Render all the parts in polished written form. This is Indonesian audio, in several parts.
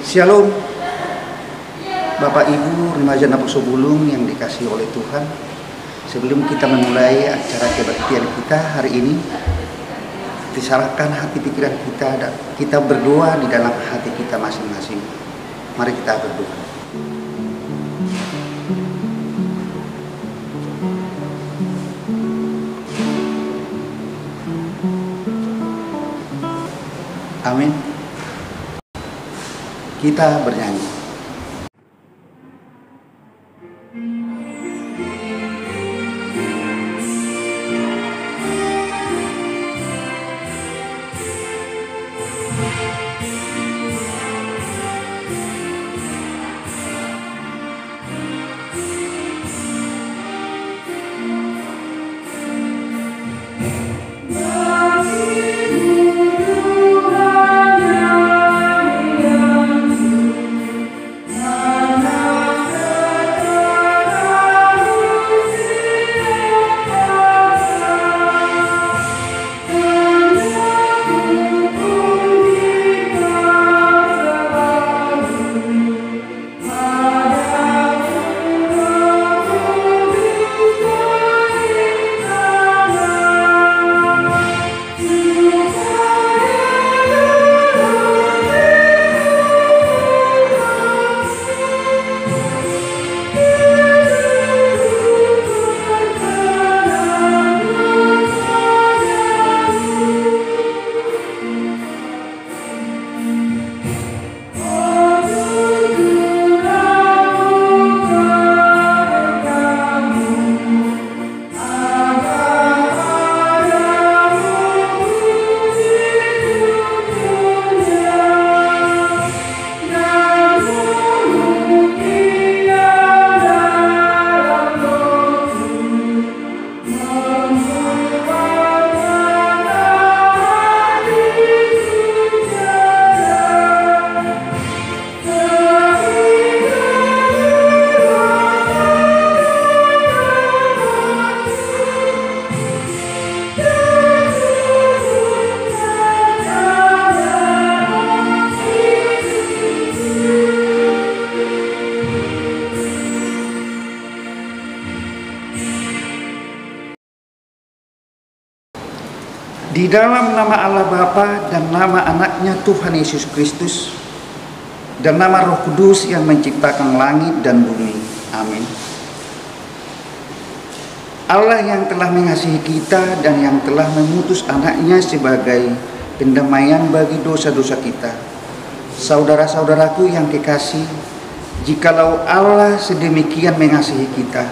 Shalom, Bapak Ibu remaja Napuk Sobulung yang dikasihi oleh Tuhan. Sebelum kita memulai acara kebaktian kita hari ini, disalahkan hati pikiran kita berdoa di dalam hati kita masing-masing. Mari kita berdoa. Amin. Kita bernyanyi. Di dalam nama Allah Bapa dan nama anaknya Tuhan Yesus Kristus dan nama Roh Kudus yang menciptakan langit dan bumi. Amin. Allah yang telah mengasihi kita dan yang telah memutus anaknya sebagai pendamaian bagi dosa-dosa kita. Saudara-saudaraku yang kekasih, jikalau Allah sedemikian mengasihi kita,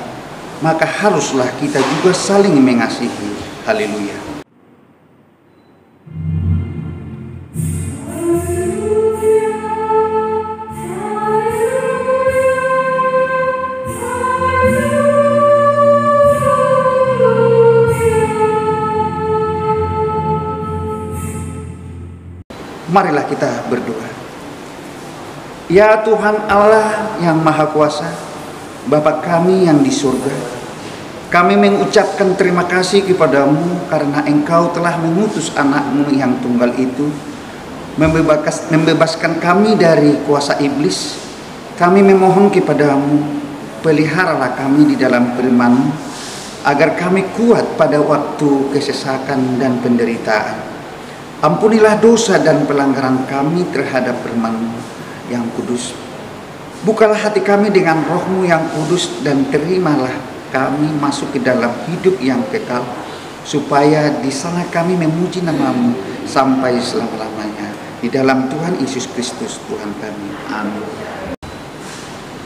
maka haruslah kita juga saling mengasihi. Haleluya. Marilah kita berdoa. Ya Tuhan Allah yang Maha Kuasa, Bapa kami yang di surga, kami mengucapkan terima kasih kepadamu karena Engkau telah mengutus anak-Mu yang tunggal itu, membebaskan kami dari kuasa iblis. Kami memohon kepadamu, peliharalah kami di dalam firman-Mu, agar kami kuat pada waktu kesesakan dan penderitaan. Ampunilah dosa dan pelanggaran kami terhadap firman-Mu yang kudus. Bukalah hati kami dengan Roh-Mu yang kudus dan terimalah kami masuk ke dalam hidup yang kekal, supaya di sana kami memuji nama-Mu sampai selama-lamanya. Di dalam Tuhan Yesus Kristus Tuhan kami. Amin.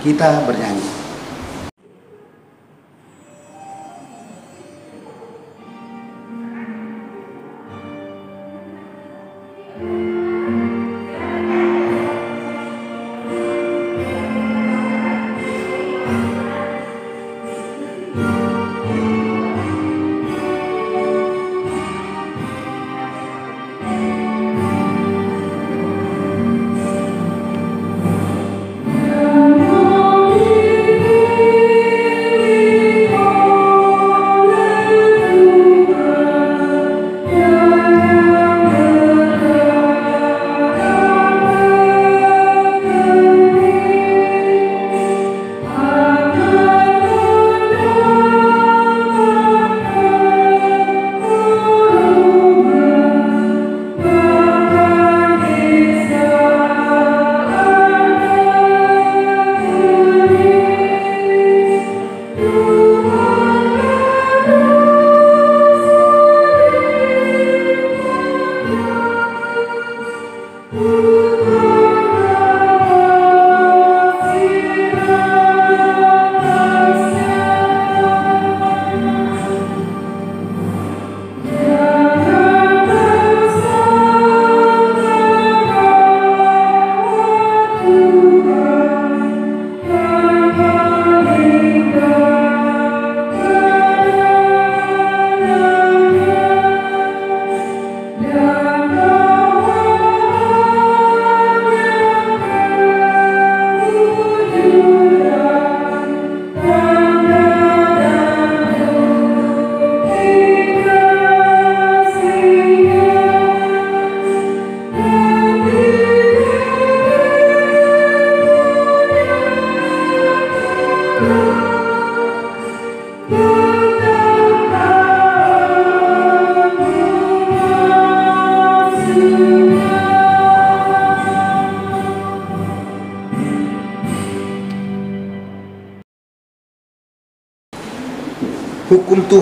Kita bernyanyi.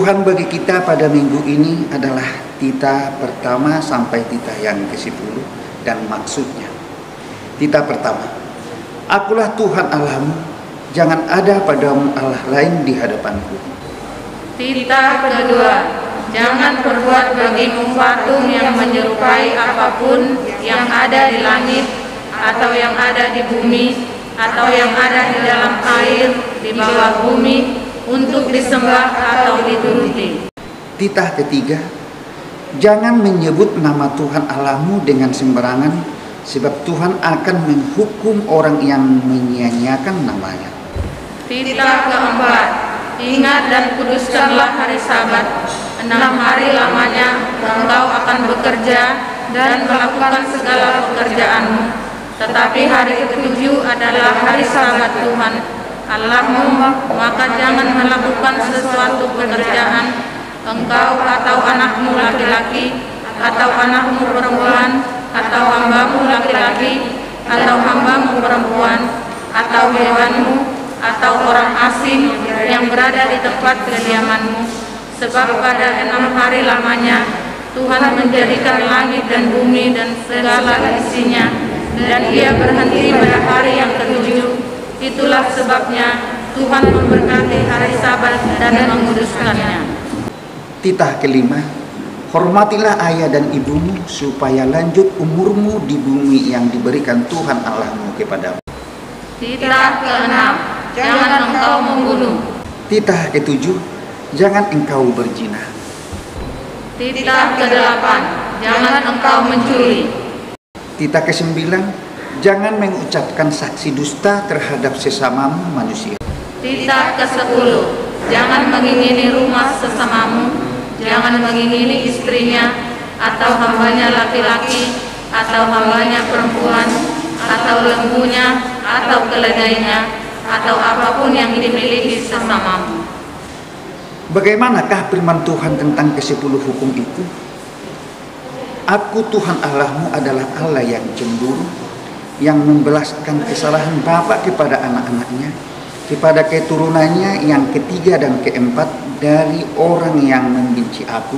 Tuhan bagi kita pada minggu ini adalah tita pertama sampai tita yang ke-10 dan maksudnya. Tita pertama, akulah Tuhan Allahmu, jangan ada padamu Allah lain di hadapanku. Tita kedua, jangan perbuat bagimu patung yang menyerupai apapun yang ada di langit, atau yang ada di bumi, atau yang ada di dalam air, di bawah bumi, untuk disembah atau dituruti. Titah ketiga, jangan menyebut nama Tuhan Allahmu dengan sembarangan, sebab Tuhan akan menghukum orang yang menyia-nyiakan namanya. Titah keempat, ingat dan kuduskanlah hari Sabat. 6 hari lamanya engkau akan bekerja dan melakukan segala pekerjaanmu. Tetapi hari ke-7 adalah hari Sabat Tuhan Allahmu, maka jangan melakukan sesuatu pekerjaan, engkau atau anakmu laki-laki, atau anakmu perempuan, atau hambamu laki-laki, atau hambamu perempuan, atau hewanmu, atau orang asing yang berada di tempat kediamanmu. Sebab pada 6 hari lamanya Tuhan menjadikan langit dan bumi dan segala isinya, dan Ia berhenti pada hari yang ke-7. Itulah sebabnya Tuhan memberkati hari Sabat dan menguduskannya. Titah kelima, hormatilah ayah dan ibumu supaya lanjut umurmu di bumi yang diberikan Tuhan Allahmu kepadamu. Titah keenam, jangan engkau membunuh. Titah ketujuh, jangan engkau berzina. Titah kedelapan, jangan engkau mencuri. Titah kesembilan, jangan mengucapkan saksi dusta terhadap sesamamu manusia. Titah ke-10, jangan mengingini rumah sesamamu, jangan mengingini istrinya, atau hambanya laki-laki, atau hambanya perempuan, atau lembunya, atau keledainya, atau apapun yang dimiliki sesamamu. Bagaimanakah firman Tuhan tentang ke-10 hukum itu? Aku Tuhan Allahmu adalah Allah yang cemburu, yang membelaskan kesalahan bapa kepada anak-anaknya, kepada keturunannya yang ketiga dan keempat dari orang yang membenci aku.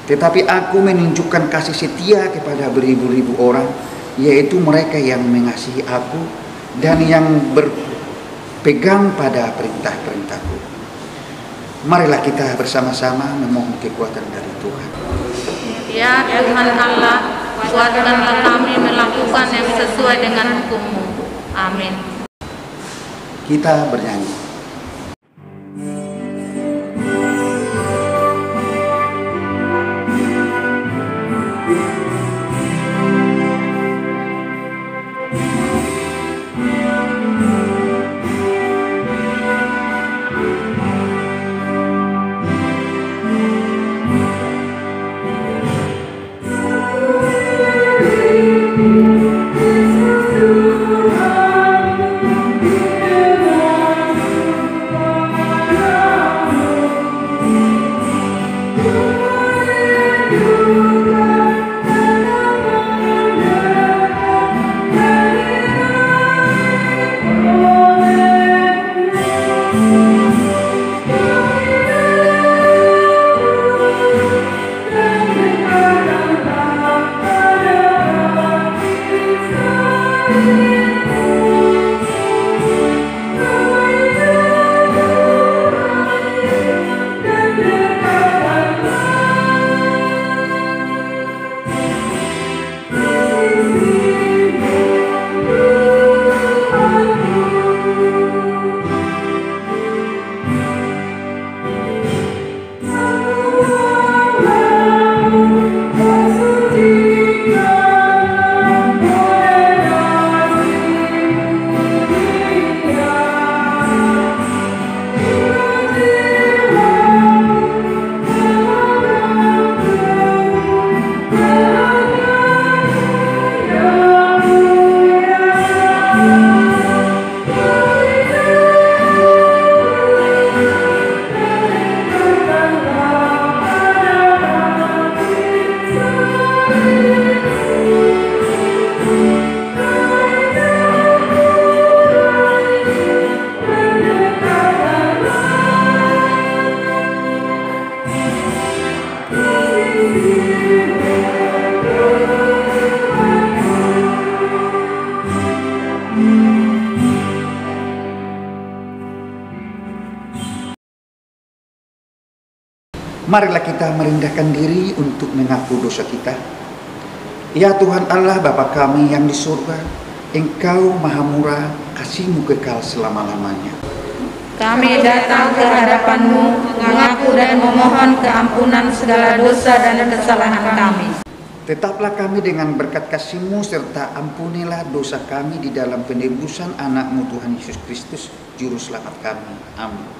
Tetapi aku menunjukkan kasih setia kepada beribu-ribu orang, yaitu mereka yang mengasihi aku dan yang berpegang pada perintah-perintahku. Marilah kita bersama-sama memohon kekuatan dari Tuhan. Ya Tuhan Allah, kuatkanlah kami melakukan yang sesuai dengan hukum-Mu. Amin. Kita bernyanyi. Marilah kita merendahkan diri untuk mengaku dosa kita. Ya Tuhan Allah Bapa kami yang di surga, Engkau maha murah, kasih-Mu kekal selama-lamanya. Kami datang ke hadapan-Mu, mengaku dan memohon keampunan segala dosa dan kesalahan kami. Tetaplah kami dengan berkat kasih-Mu, serta ampunilah dosa kami di dalam penebusan anak-Mu Tuhan Yesus Kristus, Juru Selamat kami. Amin.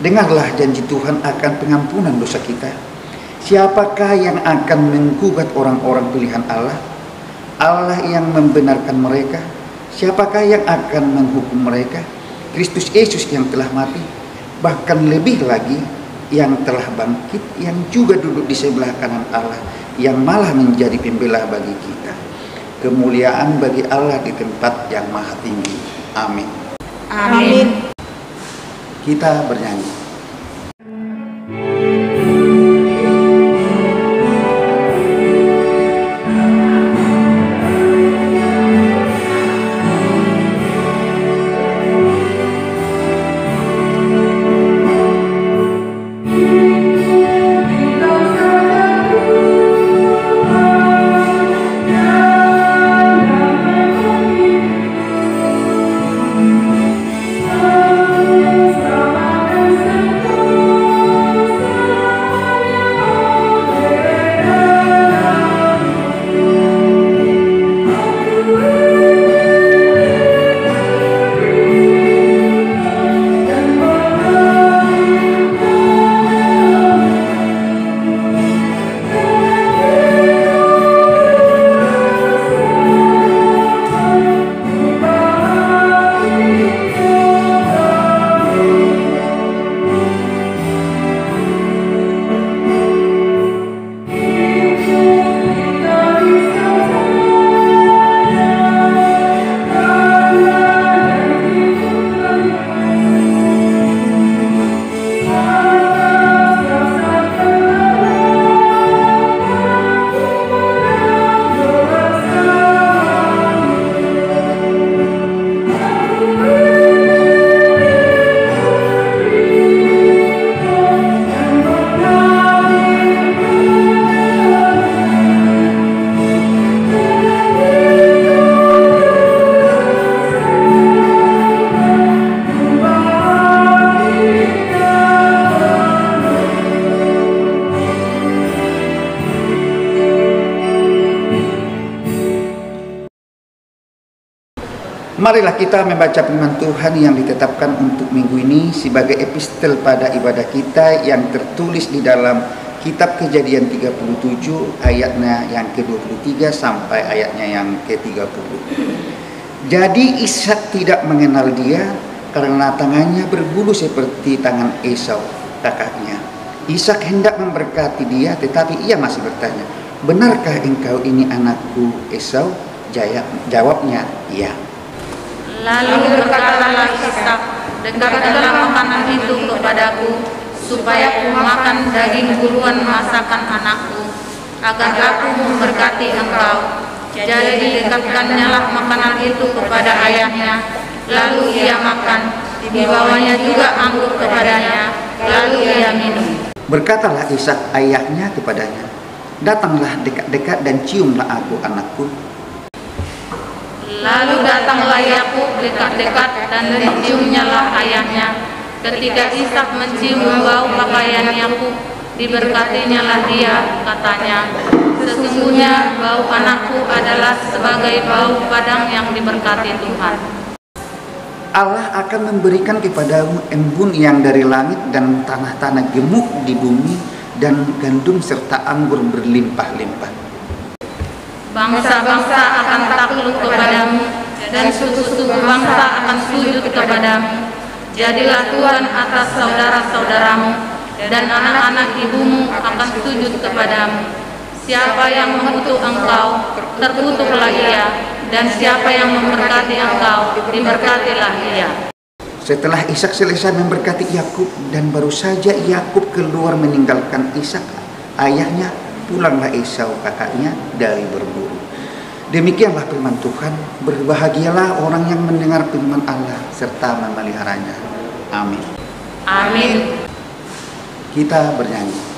Dengarlah janji Tuhan akan pengampunan dosa kita. Siapakah yang akan menggugat orang-orang pilihan Allah? Allah yang membenarkan mereka. Siapakah yang akan menghukum mereka? Kristus Yesus yang telah mati, bahkan lebih lagi yang telah bangkit, yang juga duduk di sebelah kanan Allah, yang malah menjadi pembela bagi kita. Kemuliaan bagi Allah di tempat yang maha tinggi. Amin. Amin. Kita bernyanyi. Marilah kita membaca firman Tuhan yang ditetapkan untuk minggu ini sebagai epistel pada ibadah kita yang tertulis di dalam kitab Kejadian 37 ayatnya yang ke-23 sampai ayatnya yang ke-30. Jadi Ishak tidak mengenal dia karena tangannya berbulu seperti tangan Esau kakaknya. Ishak hendak memberkati dia, tetapi ia masih bertanya, "Benarkah engkau ini anakku Esau?" Jawabnya, "Iya." Lalu berkatalah Ishak, "Dekatkanlah makanan itu kepadaku, supaya aku makan daging buruan masakan anakku, agar aku memberkati engkau." Jadi dekatkannya makanan itu kepada ayahnya, lalu ia makan. Dibawanya juga anggur kepadanya, lalu ia minum. Berkatalah Ishak ayahnya kepadanya, "Datanglah dekat-dekat dan ciumlah aku anakku." Lalu datanglah Yakub dekat-dekat dan menciumnya lah ayahnya. Ketika Ishak mencium bau pakaian Yakub, diberkatinya lah dia, katanya, sesungguhnya bau anakku adalah sebagai bau padang yang diberkati Tuhan. Allah akan memberikan kepadamu embun yang dari langit dan tanah-tanah gemuk di bumi dan gandum serta anggur berlimpah-limpah. Bangsa-bangsa akan takluk kepadamu dan suku-suku bangsa akan sujud kepadamu. Jadilah Tuhan atas saudara-saudaramu dan anak-anak ibumu akan sujud kepadamu. Siapa yang mengutuk engkau, terkutuklah ia, dan siapa yang memberkati engkau, diberkatilah ia. Setelah Ishak selesai memberkati Yakub dan baru saja Yakub keluar meninggalkan Ishak ayahnya, pulanglah Esau kakaknya dari berburu. Demikianlah firman Tuhan. Berbahagialah orang yang mendengar firman Allah serta memeliharanya. Amin. Amin. Kita bernyanyi.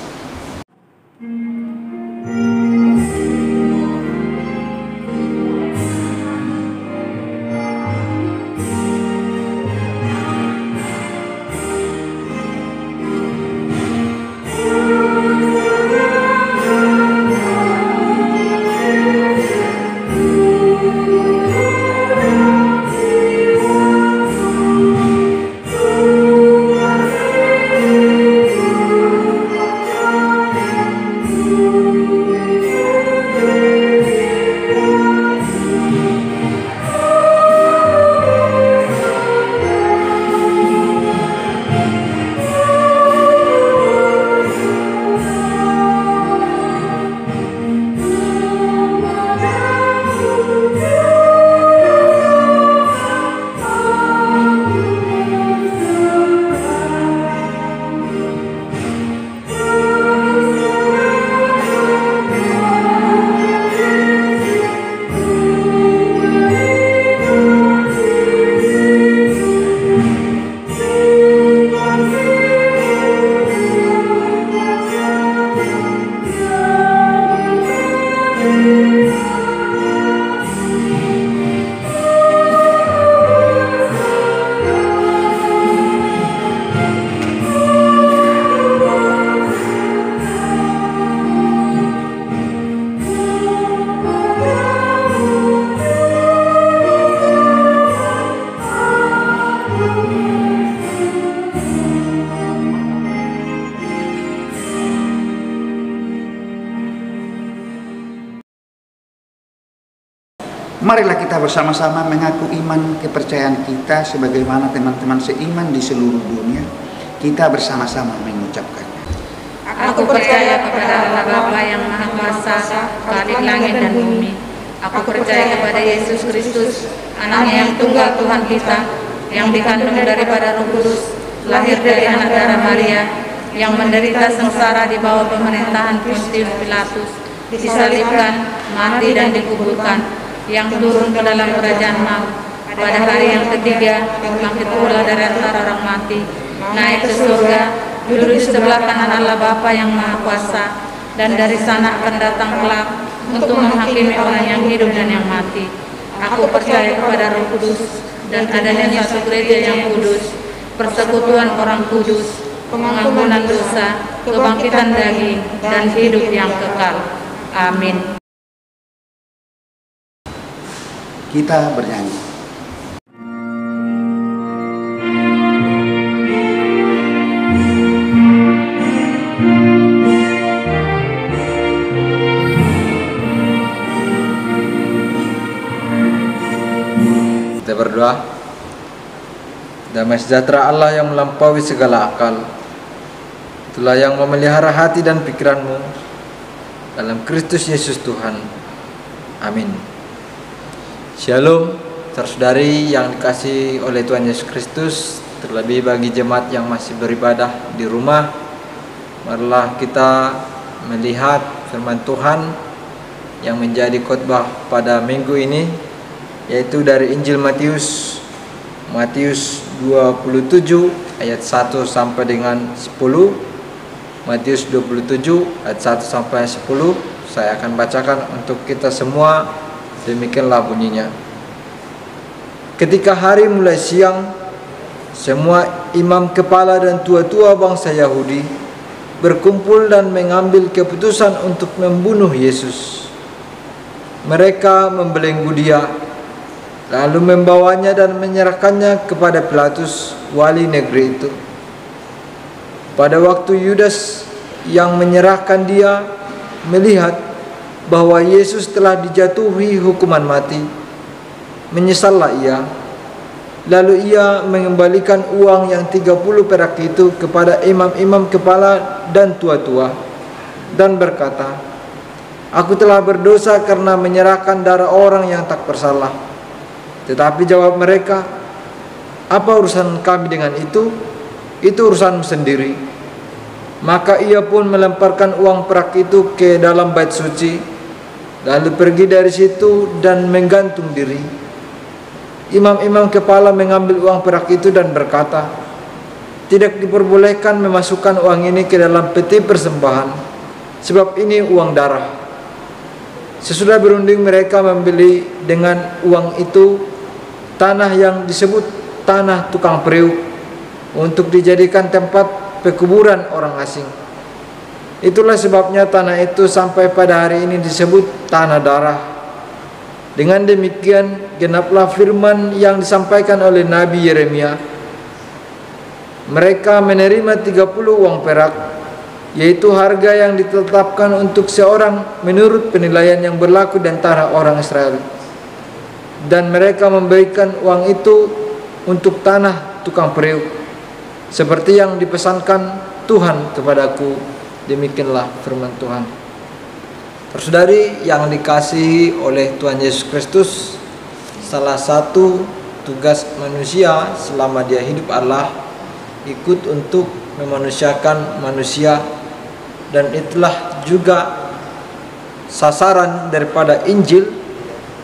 Marilah kita bersama-sama mengaku iman kepercayaan kita sebagaimana teman-teman seiman di seluruh dunia. Kita bersama-sama mengucapkannya. Aku percaya kepada Allah Bapa yang Maha Kuasa, Khalik langit dan bumi. Aku percaya kepada Yesus Kristus, Anaknya yang tunggal Tuhan kita, yang dikandung daripada Roh Kudus, lahir dari anak darah Maria, yang menderita sengsara di bawah pemerintahan Pontius Pilatus, disalibkan, mati dan dikuburkan, yang turun ke dalam kerajaan maut, pada hari yang ketiga bangkit pula dari antara orang mati, naik ke surga, duduk di sebelah kanan Allah Bapa yang Maha Kuasa, dan dari sana akan datang kelak untuk menghakimi orang yang hidup dan yang mati. Aku percaya kepada Roh Kudus dan adanya satu gereja yang kudus, persekutuan orang kudus, pengampunan dosa, kebangkitan daging, dan hidup yang kekal. Amin. Kita bernyanyi. Kita berdoa. Damai sejahtera Allah yang melampaui segala akal, itulah yang memelihara hati dan pikiranmu dalam Kristus Yesus Tuhan. Amin. Shalom, saudari yang dikasihi oleh Tuhan Yesus Kristus, terlebih bagi jemaat yang masih beribadah di rumah. Marilah kita melihat firman Tuhan yang menjadi khotbah pada minggu ini, yaitu dari Injil Matius 27 ayat 1 sampai dengan 10. Matius 27 ayat 1 sampai 10. Saya akan bacakan untuk kita semua. Demikianlah bunyinya. Ketika hari mulai siang, semua imam kepala dan tua-tua bangsa Yahudi berkumpul dan mengambil keputusan untuk membunuh Yesus. Mereka membelenggu Dia, lalu membawanya dan menyerahkannya kepada Pilatus, wali negeri itu. Pada waktu Yudas yang menyerahkan Dia melihat bahwa Yesus telah dijatuhi hukuman mati, menyesallah ia. Lalu ia mengembalikan uang yang 30 perak itu kepada imam-imam kepala dan tua-tua dan berkata, "Aku telah berdosa karena menyerahkan darah orang yang tak bersalah." Tetapi jawab mereka, "Apa urusan kami dengan itu? Itu urusanmu sendiri." Maka ia pun melemparkan uang perak itu ke dalam bait suci, lalu pergi dari situ dan menggantung diri. Imam-imam kepala mengambil uang perak itu dan berkata, "Tidak diperbolehkan memasukkan uang ini ke dalam peti persembahan, sebab ini uang darah." Sesudah berunding mereka membeli dengan uang itu tanah yang disebut tanah tukang periuk untuk dijadikan tempat pekuburan orang asing. Itulah sebabnya tanah itu sampai pada hari ini disebut tanah darah. Dengan demikian genaplah firman yang disampaikan oleh Nabi Yeremia. Mereka menerima 30 uang perak, yaitu harga yang ditetapkan untuk seorang menurut penilaian yang berlaku di antara orang Israel. Dan mereka memberikan uang itu untuk tanah tukang periuk, seperti yang dipesankan Tuhan kepadaku. Demikianlah firman Tuhan. Saudari yang dikasihi oleh Tuhan Yesus Kristus, salah satu tugas manusia selama dia hidup adalah ikut untuk memanusiakan manusia, dan itulah juga sasaran daripada Injil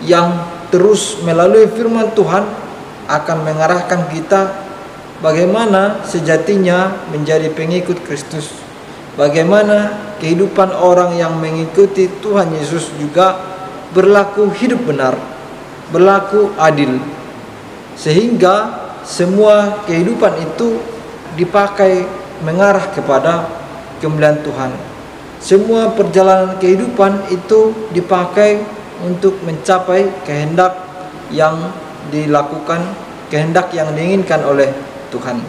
yang terus melalui firman Tuhan akan mengarahkan kita bagaimana sejatinya menjadi pengikut Kristus, bagaimana kehidupan orang yang mengikuti Tuhan Yesus juga berlaku hidup benar, berlaku adil, sehingga semua kehidupan itu dipakai mengarah kepada kemuliaan Tuhan. Semua perjalanan kehidupan itu dipakai untuk mencapai kehendak yang dilakukan, kehendak yang diinginkan oleh Tuhan.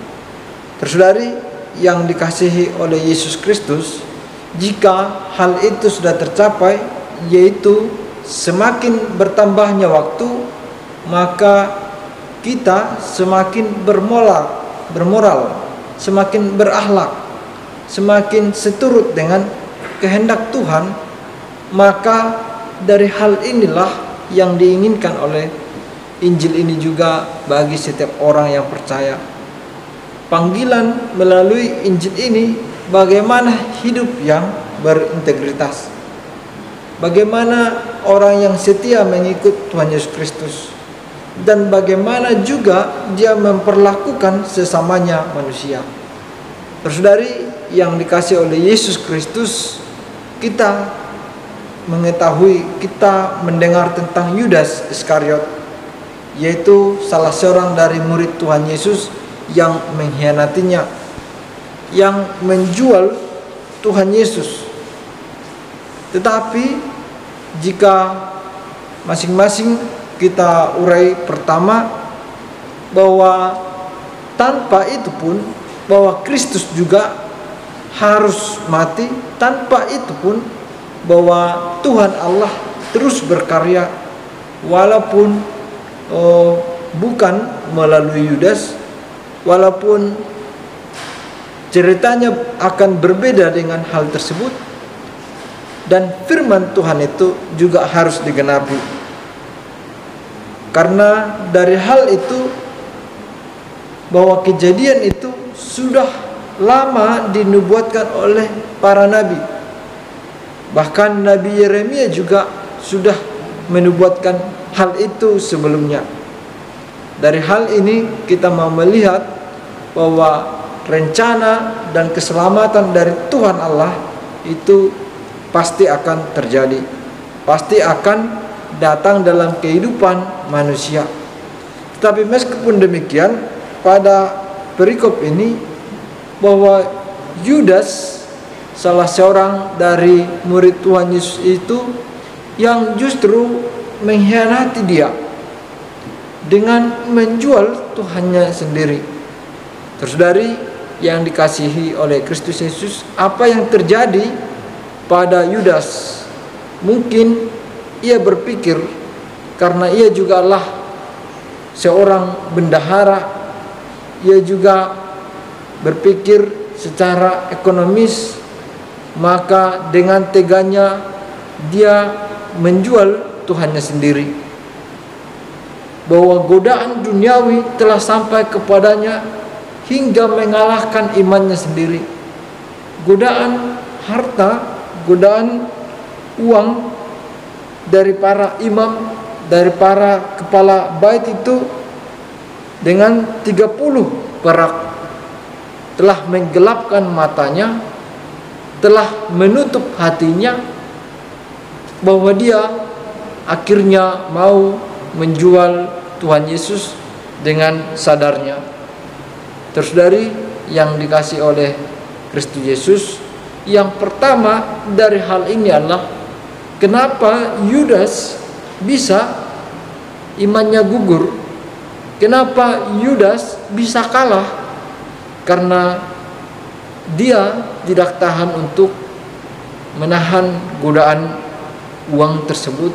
Saudari yang dikasihi oleh Yesus Kristus, jika hal itu sudah tercapai, yaitu semakin bertambahnya waktu, maka kita semakin bermoral, semakin berakhlak, semakin seturut dengan kehendak Tuhan. Maka dari hal inilah yang diinginkan oleh Injil ini juga bagi setiap orang yang percaya. Panggilan melalui Injil ini bagaimana hidup yang berintegritas, bagaimana orang yang setia mengikut Tuhan Yesus Kristus, dan bagaimana juga dia memperlakukan sesamanya manusia. Saudari yang dikasihi oleh Yesus Kristus, kita mengetahui, kita mendengar tentang Yudas Iskariot, yaitu salah seorang dari murid Tuhan Yesus yang mengkhianatinya, yang menjual Tuhan Yesus. Tetapi jika masing-masing kita urai pertama, bahwa tanpa itu pun bahwa Kristus juga harus mati, tanpa itu pun bahwa Tuhan Allah terus berkarya, walaupun bukan melalui Yudas, walaupun ceritanya akan berbeda dengan hal tersebut, dan firman Tuhan itu juga harus digenapi. Karena dari hal itu, bahwa kejadian itu sudah lama dinubuatkan oleh para nabi. Bahkan Nabi Yeremia juga sudah menubuatkan hal itu sebelumnya. Dari hal ini kita mau melihat bahwa rencana dan keselamatan dari Tuhan Allah itu pasti akan terjadi, pasti akan datang dalam kehidupan manusia. Tetapi meskipun demikian, pada perikop ini bahwa Yudas, salah seorang dari murid Tuhan Yesus itu, yang justru mengkhianati dia dengan menjual Tuhannya sendiri. Terus dari yang dikasihi oleh Kristus Yesus, apa yang terjadi pada Yudas? Mungkin ia berpikir karena ia jugalah seorang bendahara, ia juga berpikir secara ekonomis, maka dengan teganya dia menjual Tuhannya sendiri. Bahwa godaan duniawi telah sampai kepadanya hingga mengalahkan imannya sendiri. Godaan harta, godaan uang dari para imam, dari para kepala bait itu dengan 30 perak telah menggelapkan matanya, telah menutup hatinya, bahwa dia akhirnya mau menjual Tuhan Yesus dengan sadarnya. Terus dari yang dikasih oleh Kristus Yesus, yang pertama dari hal ini adalah kenapa Yudas bisa imannya gugur? Kenapa Yudas bisa kalah? Karena dia tidak tahan untuk menahan godaan uang tersebut,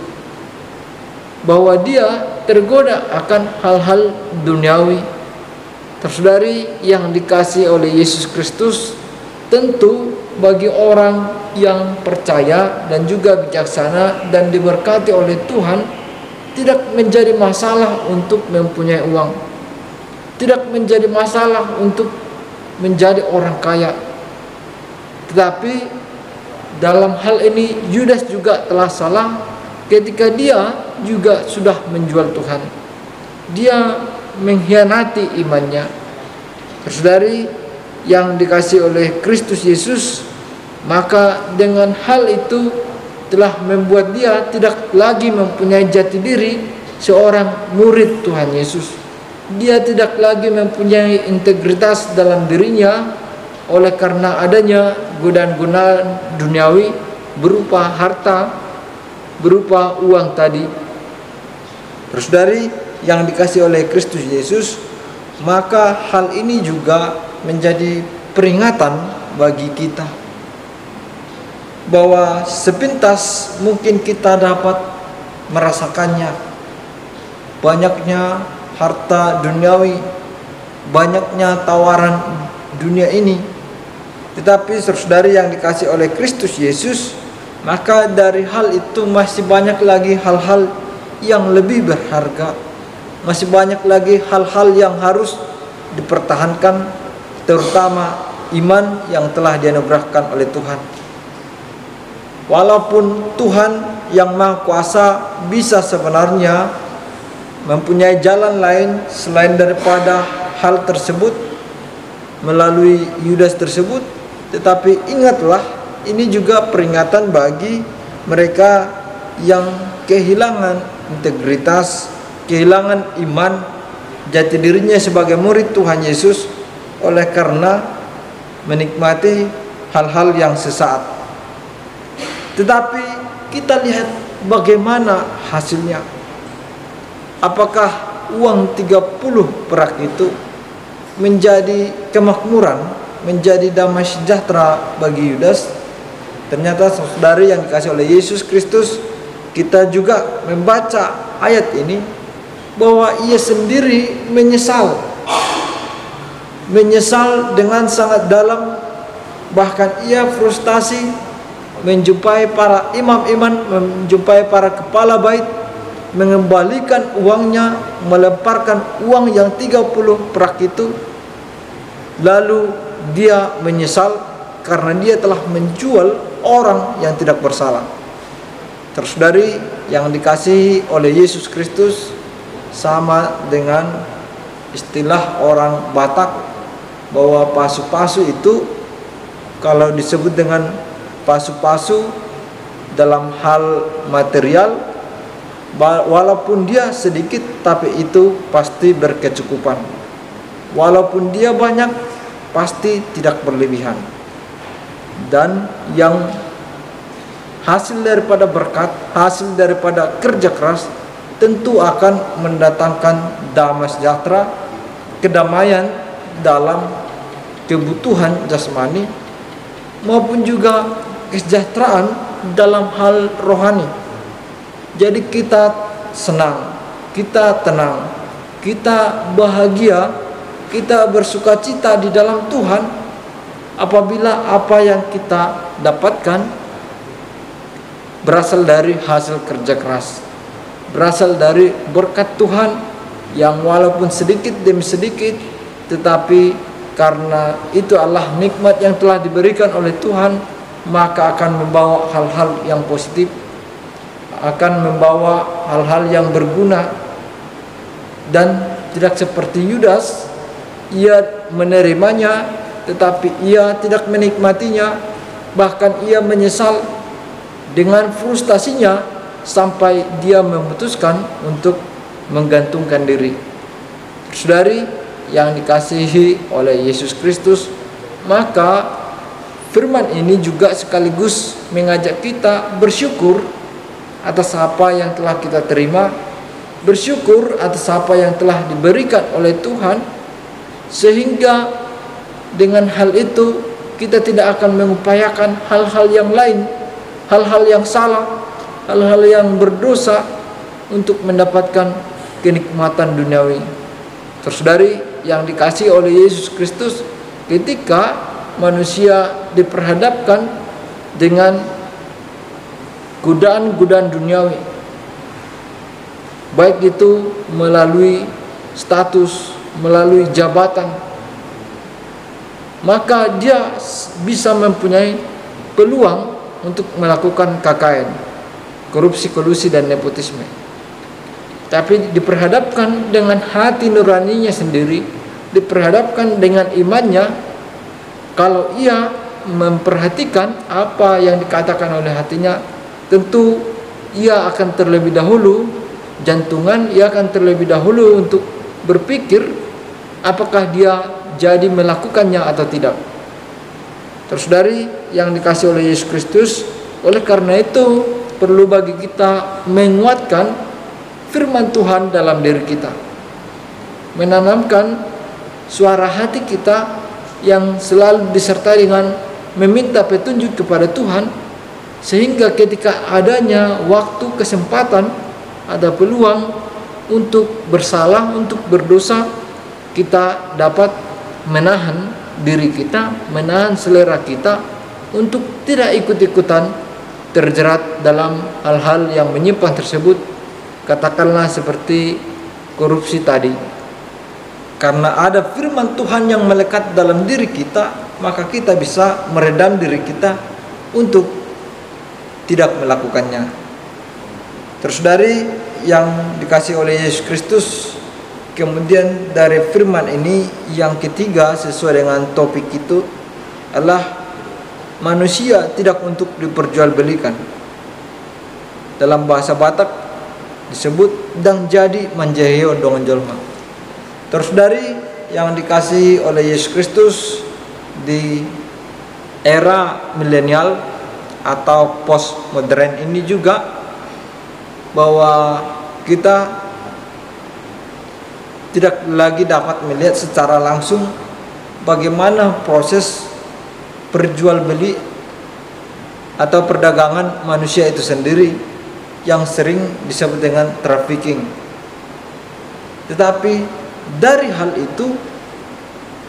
bahwa dia tergoda akan hal-hal duniawi. Terus dari yang dikasih oleh Yesus Kristus, tentu bagi orang yang percaya dan juga bijaksana dan diberkati oleh Tuhan, tidak menjadi masalah untuk mempunyai uang, tidak menjadi masalah untuk menjadi orang kaya. Tetapi dalam hal ini Yudas juga telah salah ketika dia juga sudah menjual Tuhan. Dia mengkhianati imannya. Terus dari yang dikasih oleh Kristus Yesus, maka dengan hal itu telah membuat dia tidak lagi mempunyai jati diri seorang murid Tuhan Yesus. Dia tidak lagi mempunyai integritas dalam dirinya oleh karena adanya godaan-godaan duniawi berupa harta, berupa uang tadi. Terus dari yang dikasih oleh Kristus Yesus, maka hal ini juga menjadi peringatan bagi kita, bahwa sepintas mungkin kita dapat merasakannya, banyaknya harta duniawi, banyaknya tawaran dunia ini. Tetapi saudari yang dikasih oleh Kristus Yesus, maka dari hal itu masih banyak lagi hal-hal yang lebih berharga, masih banyak lagi hal-hal yang harus dipertahankan, terutama iman yang telah dianugerahkan oleh Tuhan. Walaupun Tuhan yang Maha Kuasa bisa sebenarnya mempunyai jalan lain selain daripada hal tersebut melalui Yudas tersebut, tetapi ingatlah, ini juga peringatan bagi mereka yang kehilangan integritas, kehilangan iman, jati dirinya sebagai murid Tuhan Yesus oleh karena menikmati hal-hal yang sesaat. Tetapi kita lihat bagaimana hasilnya. Apakah uang 30 perak itu menjadi kemakmuran, menjadi damai sejahtera bagi Yudas? Ternyata saudari yang dikasih oleh Yesus Kristus, kita juga membaca ayat ini bahwa ia sendiri menyesal dengan sangat dalam. Bahkan ia frustasi menjumpai para imam-imam, menjumpai para kepala bait, mengembalikan uangnya, melemparkan uang yang 30 perak itu. Lalu dia menyesal karena dia telah menjual orang yang tidak bersalah. Terus dari yang dikasihi oleh Yesus Kristus, sama dengan istilah orang Batak, bahwa pasu-pasu itu kalau disebut dengan pasu-pasu dalam hal material, Walaupun dia sedikit, tapi itu pasti berkecukupan. Walaupun dia banyak, pasti tidak berlebihan. Dan yang hasil daripada berkat, hasil daripada kerja keras, tentu akan mendatangkan damai sejahtera, kedamaian dalam kebutuhan jasmani, maupun juga kesejahteraan dalam hal rohani. Jadi kita senang, kita tenang, kita bahagia, kita bersukacita di dalam Tuhan apabila apa yang kita dapatkan berasal dari hasil kerja keras, berasal dari berkat Tuhan yang walaupun sedikit demi sedikit, tetapi karena itu adalah nikmat yang telah diberikan oleh Tuhan, maka akan membawa hal-hal yang positif, akan membawa hal-hal yang berguna. Dan tidak seperti Yudas, ia menerimanya tetapi ia tidak menikmatinya, bahkan ia menyesal dengan frustasinya sampai dia memutuskan untuk menggantungkan diri. Saudari yang dikasihi oleh Yesus Kristus, maka firman ini juga sekaligus mengajak kita bersyukur atas apa yang telah kita terima, bersyukur atas apa yang telah diberikan oleh Tuhan, sehingga dengan hal itu kita tidak akan mengupayakan hal-hal yang lain, hal-hal yang salah, hal-hal yang berdosa untuk mendapatkan kenikmatan duniawi. Saudari yang dikasihi oleh Yesus Kristus, ketika manusia diperhadapkan dengan godaan-godaan duniawi, baik itu melalui status, melalui jabatan, maka dia bisa mempunyai peluang untuk melakukan KKN, korupsi, kolusi, dan nepotisme. Tapi diperhadapkan dengan hati nuraninya sendiri, diperhadapkan dengan imannya, kalau ia memperhatikan apa yang dikatakan oleh hatinya, tentu ia akan terlebih dahulu jantungan, ia akan terlebih dahulu untuk berpikir apakah dia jadi melakukannya atau tidak. Saudari yang dikasihi oleh Yesus Kristus, oleh karena itu perlu bagi kita menguatkan firman Tuhan dalam diri kita, menanamkan suara hati kita yang selalu disertai dengan meminta petunjuk kepada Tuhan, sehingga ketika adanya waktu, kesempatan, ada peluang untuk bersalah, untuk berdosa, kita dapat menahan diri kita, menahan selera kita untuk tidak ikut-ikutan terjerat dalam hal-hal yang menyimpang tersebut, katakanlah seperti korupsi tadi. Karena ada firman Tuhan yang melekat dalam diri kita, maka kita bisa meredam diri kita untuk tidak melakukannya. Terus dari yang dikasihi oleh Yesus Kristus, kemudian dari firman ini yang ketiga sesuai dengan topik itu adalah manusia tidak untuk diperjualbelikan. Dalam bahasa Batak disebut dang jadi manjaheo dong jolma. Terus dari yang dikasihi oleh Yesus Kristus di era milenial atau postmodern ini juga, bahwa kita tidak lagi dapat melihat secara langsung bagaimana proses perjualbeli atau perdagangan manusia itu sendiri yang sering disebut dengan trafficking. Tetapi dari hal itu,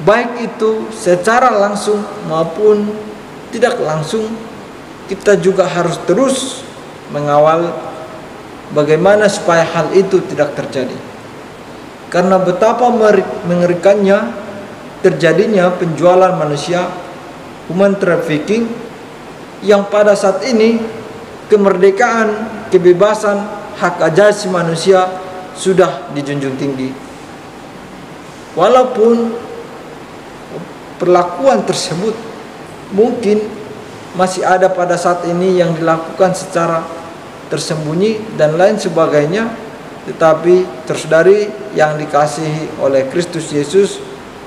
baik itu secara langsung maupun tidak langsung, kita juga harus terus mengawal bagaimana supaya hal itu tidak terjadi. Karena betapa mengerikannya terjadinya penjualan manusia, human trafficking, yang pada saat ini kemerdekaan, kebebasan, hak asasi manusia sudah dijunjung tinggi. Walaupun perlakuan tersebut mungkin masih ada pada saat ini yang dilakukan secara tersembunyi dan lain sebagainya. Tetapi tersaudari yang dikasihi oleh Kristus Yesus,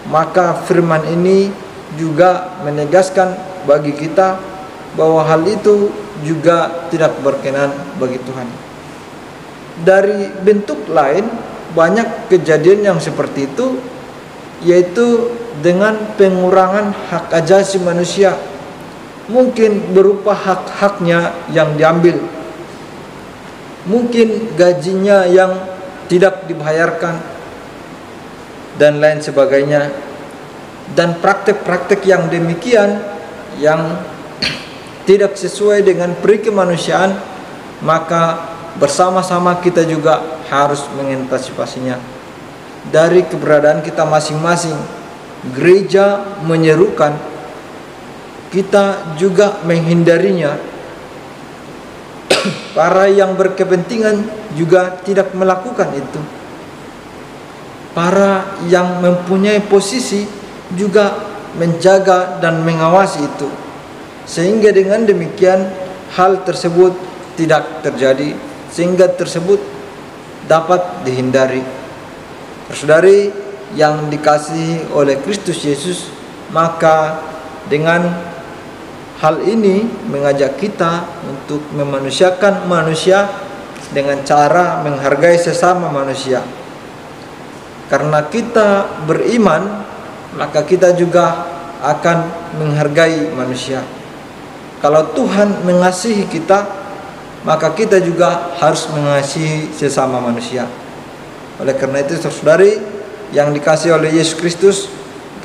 maka firman ini juga menegaskan bagi kita bahwa hal itu juga tidak berkenan bagi Tuhan. Dari bentuk lain, banyak kejadian yang seperti itu, yaitu dengan pengurangan hak asasi manusia, mungkin berupa hak-haknya yang diambil, mungkin gajinya yang tidak dibayarkan, dan lain sebagainya. Dan praktek-praktek yang demikian yang tidak sesuai dengan peri kemanusiaan, maka bersama-sama kita juga harus mengantisipasinya. Dari keberadaan kita masing-masing, gereja menyerukan kita juga menghindarinya. Para yang berkepentingan juga tidak melakukan itu. Para yang mempunyai posisi juga menjaga dan mengawasi itu, sehingga dengan demikian hal tersebut tidak terjadi, sehingga tersebut dapat dihindari. Saudari yang dikasihi oleh Kristus Yesus, maka dengan hal ini mengajak kita untuk memanusiakan manusia dengan cara menghargai sesama manusia. Karena kita beriman, maka kita juga akan menghargai manusia. Kalau Tuhan mengasihi kita, maka kita juga harus mengasihi sesama manusia. Oleh karena itu, saudari yang dikasihi oleh Yesus Kristus,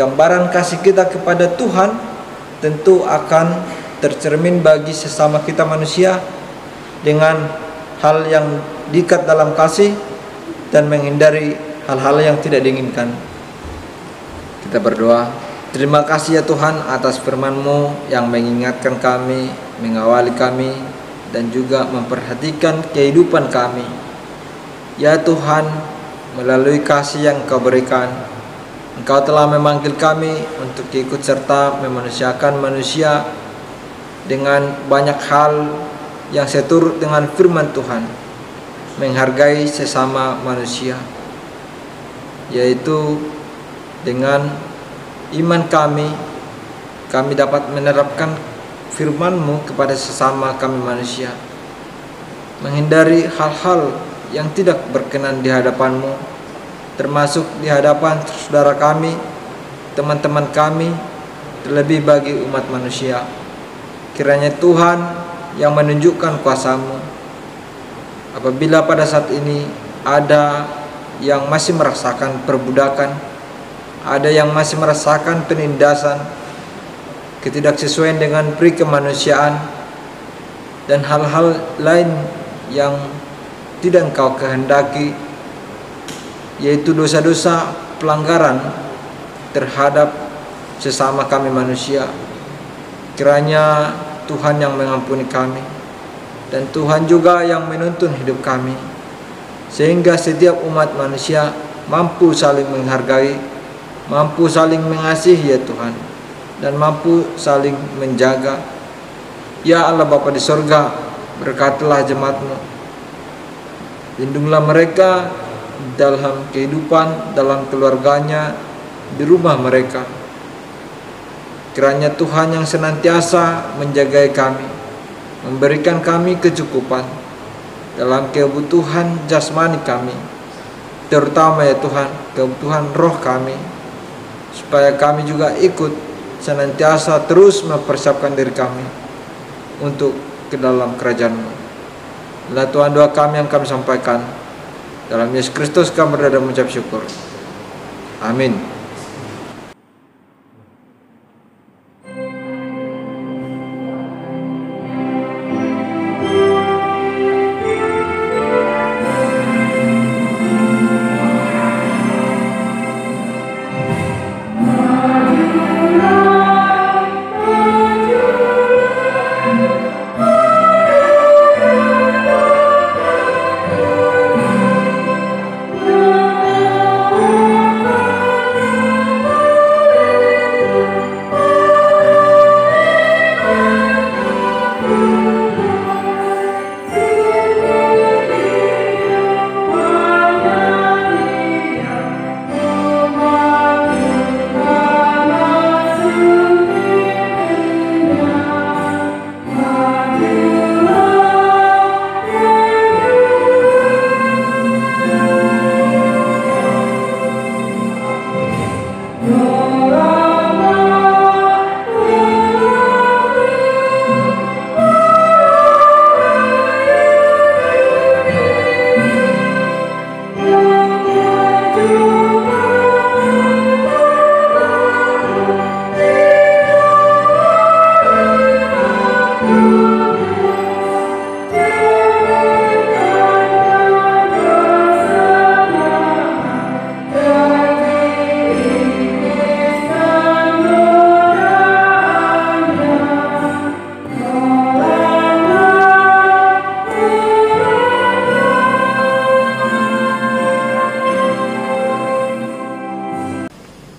gambaran kasih kita kepada Tuhan tentu akan tercermin bagi sesama kita manusia dengan hal yang diikat dalam kasih dan menghindari hal-hal yang tidak diinginkan. Kita berdoa. Terima kasih ya Tuhan atas firman-Mu yang mengingatkan kami, mengawali kami, dan juga memperhatikan kehidupan kami. Ya Tuhan, melalui kasih yang Engkau berikan, Engkau telah memanggil kami untuk ikut serta memanusiakan manusia dengan banyak hal yang seturut dengan firman Tuhan, menghargai sesama manusia, yaitu dengan iman kami dapat menerapkan firman-Mu kepada sesama kami manusia, menghindari hal-hal yang tidak berkenan di hadapan-Mu, termasuk di hadapan saudara kami, teman-teman kami, terlebih bagi umat manusia. Kiranya Tuhan yang menunjukkan kuasa-Mu. Apabila pada saat ini ada yang masih merasakan perbudakan, ada yang masih merasakan penindasan, ketidaksesuaian dengan peri kemanusiaan, dan hal-hal lain yang tidak Engkau kehendaki, yaitu dosa-dosa pelanggaran terhadap sesama kami manusia. Kiranya Tuhan yang mengampuni kami, dan Tuhan juga yang menuntun hidup kami, sehingga setiap umat manusia mampu saling menghargai, mampu saling mengasihi ya Tuhan, dan mampu saling menjaga. Ya Allah Bapa di sorga, berkatilah jemaat-Mu, lindungilah mereka dalam kehidupan, dalam keluarganya, di rumah mereka. Kiranya Tuhan yang senantiasa menjagai kami, memberikan kami kecukupan dalam kebutuhan jasmani kami, terutama ya Tuhan, kebutuhan roh kami, supaya kami juga ikut senantiasa terus mempersiapkan diri kami untuk ke dalam kerajaan-Mu. Inilah Tuhan doa kami yang kami sampaikan. Dalam Yesus Kristus kami berdoa dan mengucap syukur. Amin.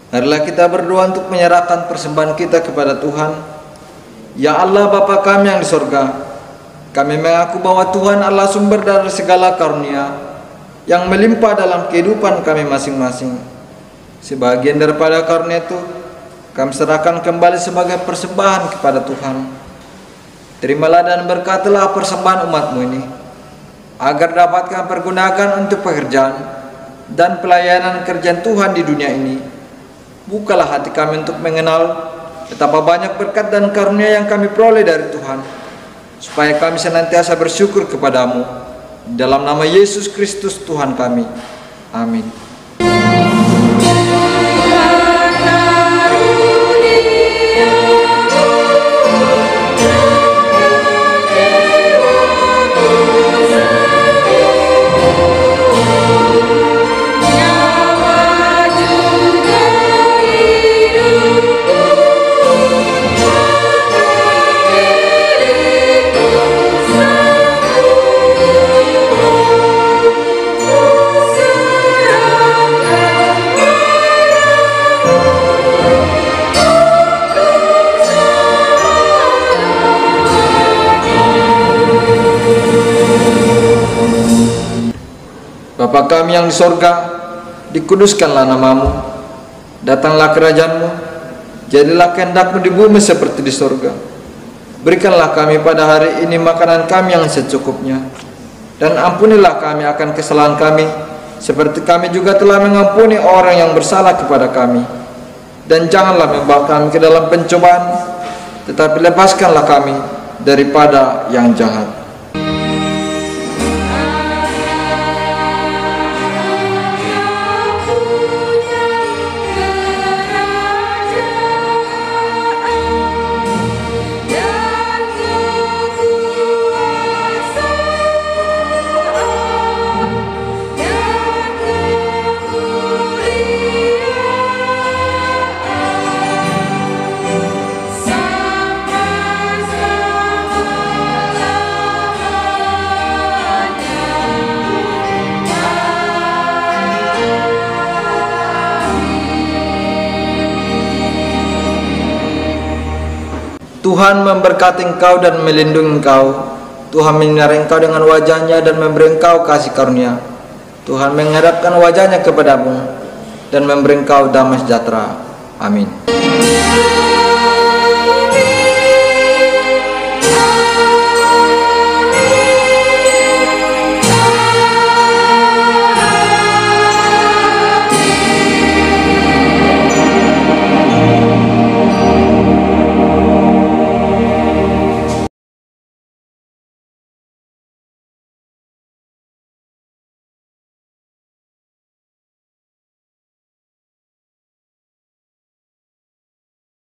Marilah kita berdoa untuk menyerahkan persembahan kita kepada Tuhan. Ya Allah Bapa kami yang di sorga, kami mengaku bahwa Tuhan Allah sumber dari segala karunia yang melimpah dalam kehidupan kami masing-masing. Sebagian daripada karunia itu kami serahkan kembali sebagai persembahan kepada Tuhan. Terimalah dan berkatilah persembahan umat-Mu ini, agar dapat kami pergunakan untuk pekerjaan dan pelayanan kerjaan Tuhan di dunia ini. Bukalah hati kami untuk mengenal betapa banyak berkat dan karunia yang kami peroleh dari Tuhan, supaya kami senantiasa bersyukur kepadamu. Dalam nama Yesus Kristus Tuhan kami. Amin. Bapa kami yang di sorga, dikuduskanlah namamu, datanglah kerajaan-Mu, jadilah kehendak-Mu di bumi seperti di sorga. Berikanlah kami pada hari ini makanan kami yang secukupnya, dan ampunilah kami akan kesalahan kami, seperti kami juga telah mengampuni orang yang bersalah kepada kami. Dan janganlah membawa kami ke dalam pencobaan, tetapi lepaskanlah kami daripada yang jahat. Tuhan memberkati engkau dan melindungi engkau. Tuhan menyinari engkau dengan wajah-Nya dan memberi engkau kasih karunia. Tuhan menghadapkan wajah-Nya kepadamu dan memberi engkau damai sejahtera. Amin.